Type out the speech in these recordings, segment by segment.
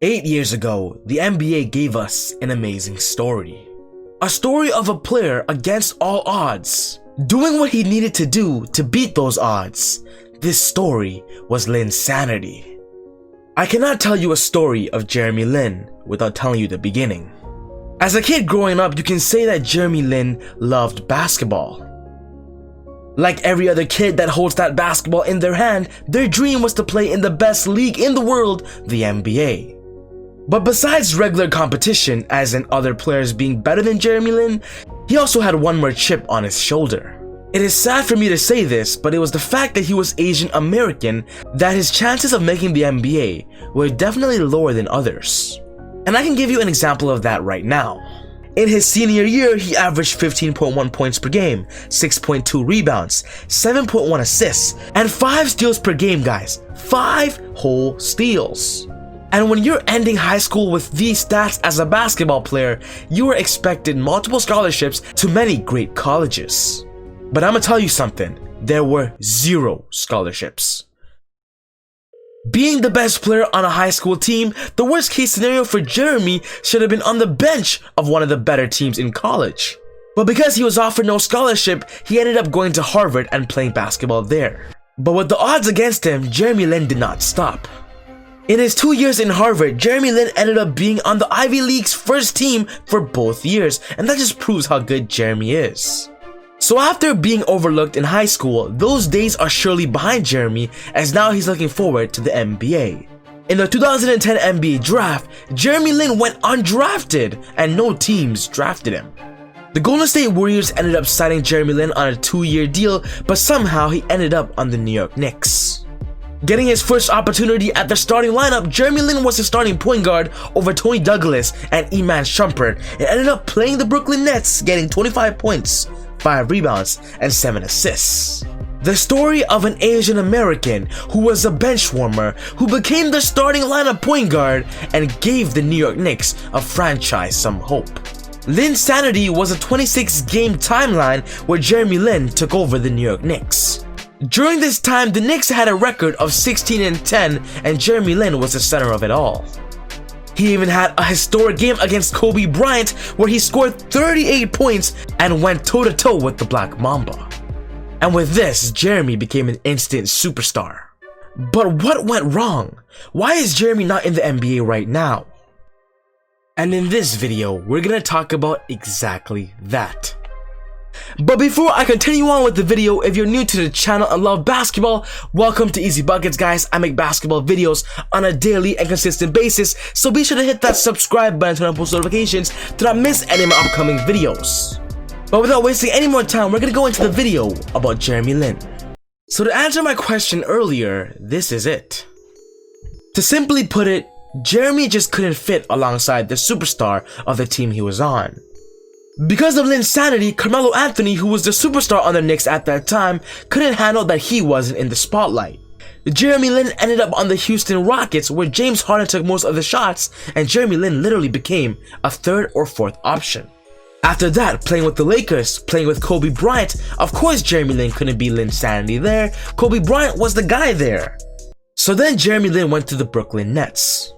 8 years ago, the NBA gave us an amazing story. A story of a player against all odds, doing what he needed to do to beat those odds. This story was LINSANITY. I cannot tell you a story of Jeremy Lin without telling you the beginning. As a kid growing up, you can say that Jeremy Lin loved basketball. Like every other kid that holds that basketball in their hand, their dream was to play in the best league in the world, the NBA. But besides regular competition, as in other players being better than Jeremy Lin, he also had one more chip on his shoulder. It is sad for me to say this, but it was the fact that he was Asian American that his chances of making the NBA were definitely lower than others. And I can give you an example of that right now. In his senior year, he averaged 15.1 points per game, 6.2 rebounds, 7.1 assists, and 5 steals per game, guys. 5 whole steals. And when you're ending high school with these stats as a basketball player, you are expected multiple scholarships to many great colleges. But I'm gonna tell you something, there were 0 scholarships. Being the best player on a high school team, the worst case scenario for Jeremy should have been on the bench of one of the better teams in college. But because he was offered no scholarship, he ended up going to Harvard and playing basketball there. But with the odds against him, Jeremy Lin did not stop. In his 2 years in Harvard, Jeremy Lin ended up being on the Ivy League's first team for both years, and that just proves how good Jeremy is. So after being overlooked in high school, those days are surely behind Jeremy, as now he's looking forward to the NBA. In the 2010 NBA draft, Jeremy Lin went undrafted, and no teams drafted him. The Golden State Warriors ended up signing Jeremy Lin on a 2-year deal, but somehow he ended up on the New York Knicks. Getting his first opportunity at the starting lineup, Jeremy Lin was the starting point guard over Tony Douglas and Iman Shumpert, and ended up playing the Brooklyn Nets, getting 25 points, 5 rebounds, and 7 assists. The story of an Asian American who was a bench warmer, who became the starting lineup point guard and gave the New York Knicks a franchise some hope. LINSANITY was a 26-game timeline where Jeremy Lin took over the New York Knicks. During this time, the Knicks had a record of 16-10, and Jeremy Lin was the center of it all. He even had a historic game against Kobe Bryant where he scored 38 points and went toe-to-toe with the Black Mamba. And with this, Jeremy became an instant superstar. But what went wrong? Why is Jeremy not in the NBA right now? And in this video, we're gonna talk about exactly that. But before I continue on with the video, if you're new to the channel and love basketball, welcome to ezBUCKETz, guys. I make basketball videos on a daily and consistent basis, so be sure to hit that subscribe button and turn on post notifications to not miss any of my upcoming videos. But without wasting any more time, we're gonna go into the video about Jeremy Lin. So to answer my question earlier, this is it. To simply put it, Jeremy just couldn't fit alongside the superstar of the team he was on. Because of LINSANITY, Carmelo Anthony, who was the superstar on the Knicks at that time, couldn't handle that he wasn't in the spotlight. Jeremy Lin ended up on the Houston Rockets, where James Harden took most of the shots, and Jeremy Lin literally became a 3rd or 4th option. After that, playing with the Lakers, playing with Kobe Bryant, of course Jeremy Lin couldn't be LINSANITY there. Kobe Bryant was the guy there. So then Jeremy Lin went to the Brooklyn Nets.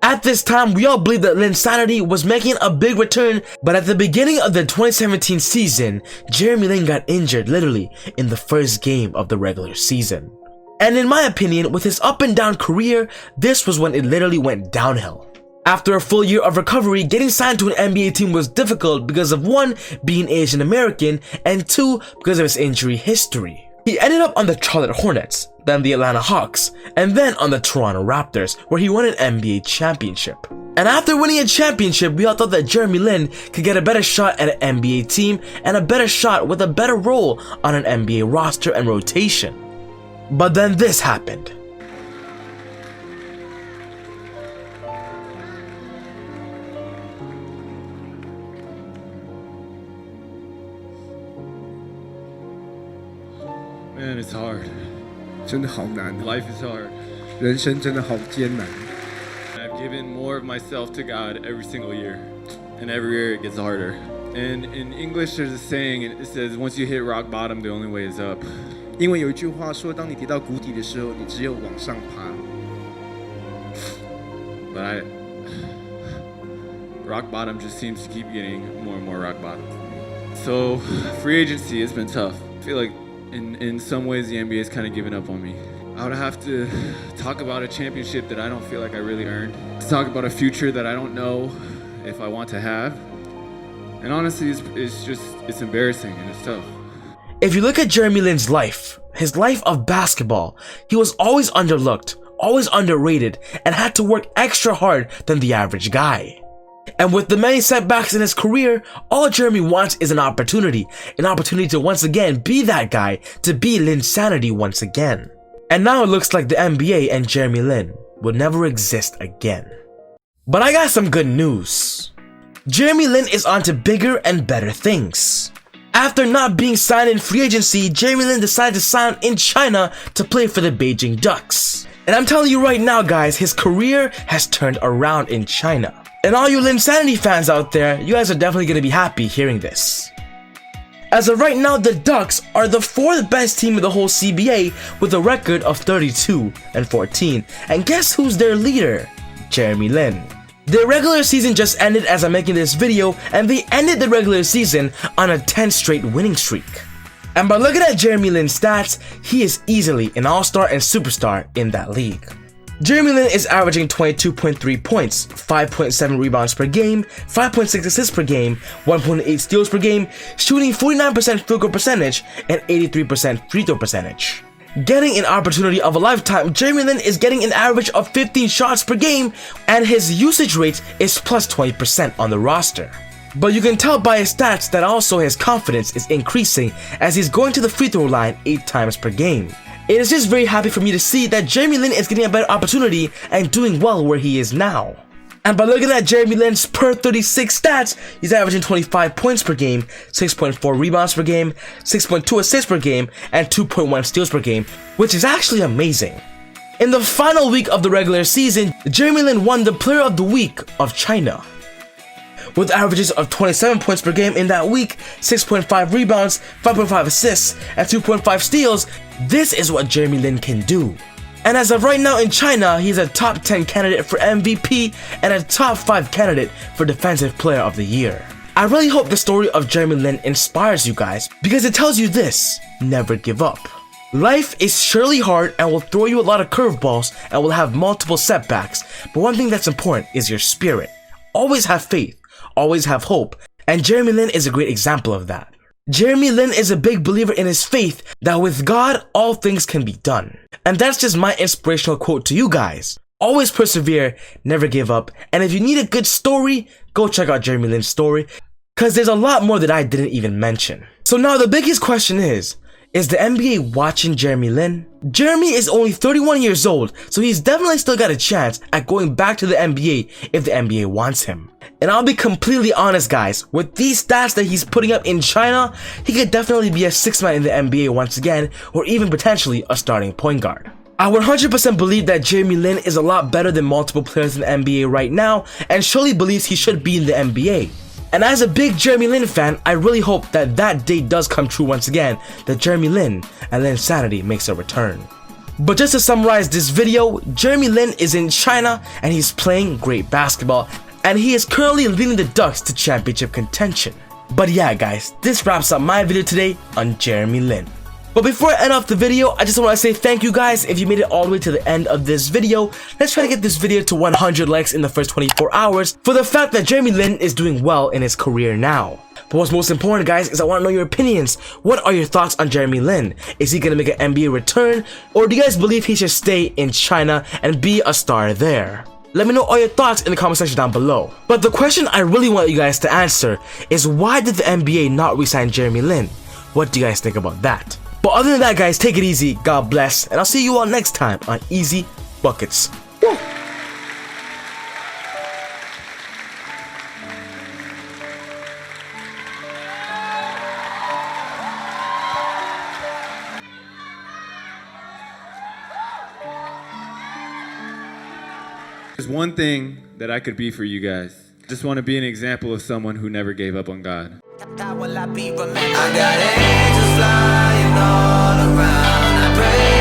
At this time, we all believed that LINSANITY was making a big return, but at the beginning of the 2017 season, Jeremy Lin got injured literally in the first game of the regular season. And in my opinion, with his up and down career, this was when it literally went downhill. After a full year of recovery, getting signed to an NBA team was difficult because of 1, being Asian American, and 2, because of his injury history. He ended up on the Charlotte Hornets, then the Atlanta Hawks, and then on the Toronto Raptors, where he won an NBA championship. And after winning a championship, we all thought that Jeremy Lin could get a better shot at an NBA team and a better shot with a better role on an NBA roster and rotation. But then this happened. Man, it's hard. 真的好难 Life is hard. 人生真的好艰难 I've given more of myself to God every single year. And every year it gets harder. And in English there's a saying, and it says, once you hit rock bottom, the only way is up. 因为有一句话说，当你跌到谷底的时候，你只有往上爬。but rock bottom just seems to keep getting more and more rock bottom for me. So free agency has been tough. I feel like in some ways the NBA has kind of given up on me. I would have to talk about a championship that I don't feel like I really earned. To talk about a future that I don't know if I want to have. And honestly, it's embarrassing and it's tough. If you look at Jeremy Lin's life, his life of basketball, he was always underlooked, always underrated, and had to work extra hard than the average guy. And with the many setbacks in his career, all Jeremy wants is an opportunity to once again be that guy, to be LINSANITY once again. And now it looks like the NBA and Jeremy Lin will never exist again. But I got some good news. Jeremy Lin is on to bigger and better things. After not being signed in free agency, Jeremy Lin decided to sign in China to play for the Beijing Ducks. And I'm telling you right now guys, his career has turned around in China. And all you LINSANITY fans out there, you guys are definitely going to be happy hearing this. As of right now, the Ducks are the 4th best team in the whole CBA with a record of 32-14. And guess who's their leader? Jeremy Lin. Their regular season just ended as I'm making this video, and they ended the regular season on a 10 straight winning streak. And by looking at Jeremy Lin's stats, he is easily an all-star and superstar in that league. Jeremy Lin is averaging 22.3 points, 5.7 rebounds per game, 5.6 assists per game, 1.8 steals per game, shooting 49% field goal percentage and 83% free throw percentage. Getting an opportunity of a lifetime, Jeremy Lin is getting an average of 15 shots per game, and his usage rate is plus 20% on the roster. But you can tell by his stats that also his confidence is increasing as he's going to the free throw line 8 times per game. It is just very happy for me to see that Jeremy Lin is getting a better opportunity and doing well where he is now. And by looking at Jeremy Lin's per 36 stats, he's averaging 25 points per game, 6.4 rebounds per game, 6.2 assists per game, and 2.1 steals per game, which is actually amazing. In the final week of the regular season, Jeremy Lin won the Player of the Week of China. With averages of 27 points per game in that week, 6.5 rebounds, 5.5 assists, and 2.5 steals, this is what Jeremy Lin can do. And as of right now in China, he's a top 10 candidate for MVP and a top 5 candidate for Defensive Player of the Year. I really hope the story of Jeremy Lin inspires you guys, because it tells you this: never give up. Life is surely hard and will throw you a lot of curveballs and will have multiple setbacks, but one thing that's important is your spirit. Always have faith, always have hope, and Jeremy Lin is a great example of that. Jeremy Lin is a big believer in his faith that with God, all things can be done. And that's just my inspirational quote to you guys. Always persevere, never give up, and if you need a good story, go check out Jeremy Lin's story, cause there's a lot more that I didn't even mention. So now the biggest question is the NBA watching Jeremy Lin? Jeremy is only 31 years old, so he's definitely still got a chance at going back to the NBA if the NBA wants him. And I'll be completely honest guys, with these stats that he's putting up in China, he could definitely be a 6th man in the NBA once again, or even potentially a starting point guard. I 100% believe that Jeremy Lin is a lot better than multiple players in the NBA right now, and surely believes he should be in the NBA. And as a big Jeremy Lin fan, I really hope that that day does come true once again, that Jeremy Lin and LINSANITY makes a return. But just to summarize this video, Jeremy Lin is in China and he's playing great basketball, and he is currently leading the Ducks to championship contention. But yeah guys, this wraps up my video today on Jeremy Lin. But before I end off the video, I just want to say thank you guys if you made it all the way to the end of this video. Let's try to get this video to 100 likes in the first 24 hours for the fact that Jeremy Lin is doing well in his career now. But what's most important guys is I want to know your opinions. What are your thoughts on Jeremy Lin? Is he going to make an NBA return? Or do you guys believe he should stay in China and be a star there? Let me know all your thoughts in the comment section down below. But the question I really want you guys to answer is, why did the NBA not re-sign Jeremy Lin? What do you guys think about that? But other than that guys, take it easy, God bless, and I'll see you all next time on ezBUCKETz. Woo! There's one thing that I could be for you guys. Just want to be an example of someone who never gave up on God. I got angels flying all around. I pray